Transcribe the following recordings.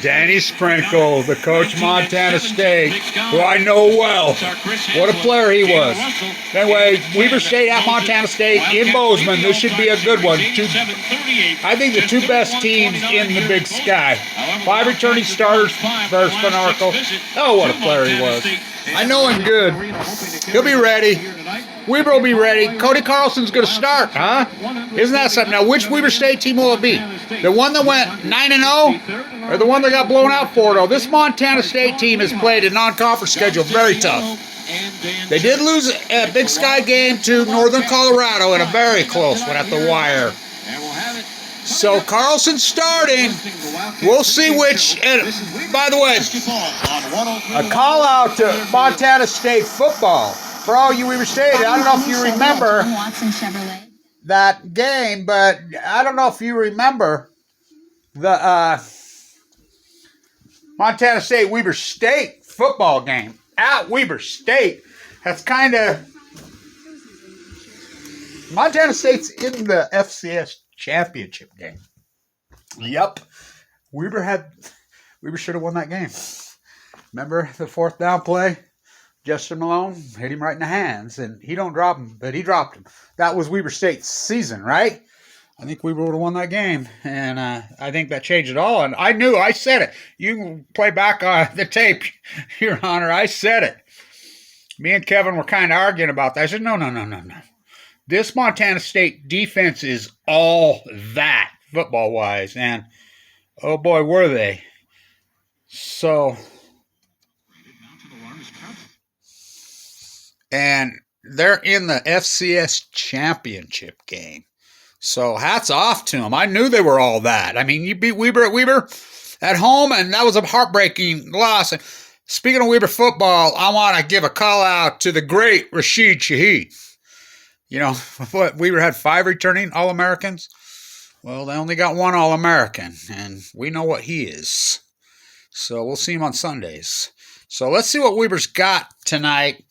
Danny Sprinkle, the coach of Montana State, who I know well. What a player he was. Anyway, Weber State at Montana State in Bozeman. This should be a good one. I think the two best teams in the Big Sky. 5 returning starters versus Benarco. Oh, what a player he was. I know him good. He'll be ready. Weber will be ready. Cody Carlson's going to start, huh? Isn't that something? Now, which Weber State team will it be? The one that went 9-0 or the one that got blown out 4-0? This Montana State team has played a non-conference schedule very tough. They did lose a Big Sky game to Northern Colorado in a very close one at the wire. So Carlson's starting. We'll see which. And by the way, a call out to Montana State football for all you Weber State. I don't know if you remember that game, but I don't know if you remember the Montana State Weber State football game at Weber State. That's kind of Montana State's in the FCS championship game. Yep. Weber should have won that game. Remember the 4th down play? Justin Malone hit him right in the hands, and he don't drop him, but he dropped him. That was Weber State's season, right? I think Weber would have won that game, and I think that changed it all. And I said it. You can play back the tape, Your Honor. I said it. Me and Kevin were kind of arguing about that. I said, no. This Montana State defense is all that, football-wise, and oh boy, were they. So, and they're in the FCS championship game. So hats off to them. I knew they were all that. I mean, you beat Weber at home, and that was a heartbreaking loss. And speaking of Weber football, I want to give a call out to the great Rashid Shaheed. You know, what, Weber had 5 returning All-Americans. Well, they only got 1 All-American, and we know what he is. So we'll see him on Sundays. So let's see what Weber's got tonight.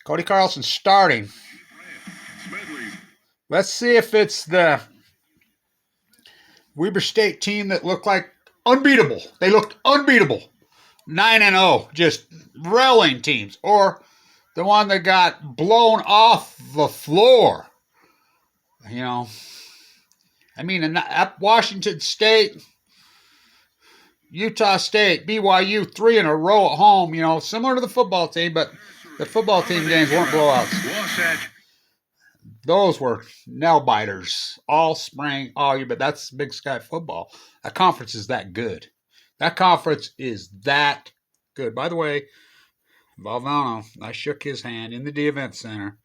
Cody Carlson starting. Let's see if it's the Weber State team that looked like unbeatable. They looked unbeatable. 9-0, just railing teams. Or the one that got blown off the floor. You know, I mean, at Washington State, Utah State, BYU, 3 in a row at home, you know, similar to the football team, but the football team games weren't blowouts. Those were nail-biters all spring, all year, but that's Big Sky football. That conference is that good. That conference is that good. By the way, Valvano, I shook his hand in the D Event Center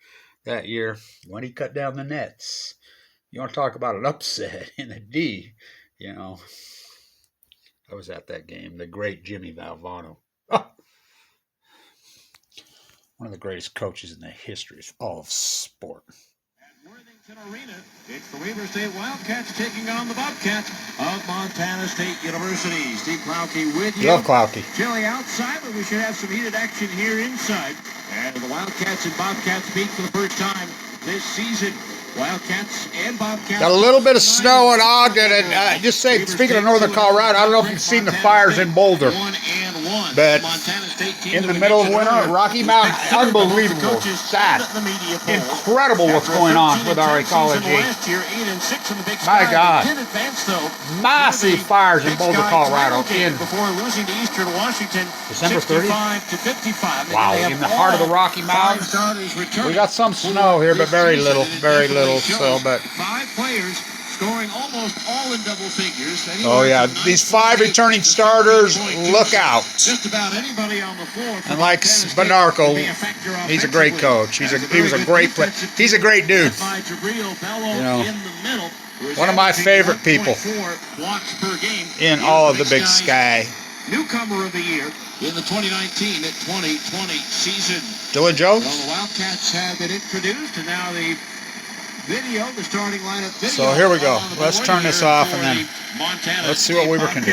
that year when he cut down the nets. You want to talk about an upset in the D, you know. I was at that game. The great Jimmy Valvano. Oh. One of the greatest coaches in the history of all of sport. Arena. It's the Weber State Wildcats taking on the Bobcats of Montana State University. Steve Klauke with you. Love Klauke. Chilly outside, but we should have some heated action here inside. And the Wildcats and Bobcats meet for the first time this season. Wildcats and Bobcats. Got a little bit of snow in Ogden, and just say, speaking of Northern Colorado, I don't know if you've seen the fires in Boulder, but in the middle of winter, Rocky Mountain, unbelievable, sad, incredible what's going on with our ecology. My God, massive fires in Boulder, Colorado, in December 30th. Wow, in the heart of the Rocky Mountains. We got some snow here, but very little. So, but 5 players scoring almost all in double figures. Oh yeah, these 5 returning starters, look out. Just about anybody on the floor. And like Benarco, he's a great coach. He was a great player. He's a great dude. You know, one of my favorite people in all of the Big Sky. Newcomer of the year in the 2019 and 2020 season. Dylan Jones. Well, the Wildcats have been introduced, and now the starting lineup video. So here we go. Let's turn this off, and then let's see what Weber can do.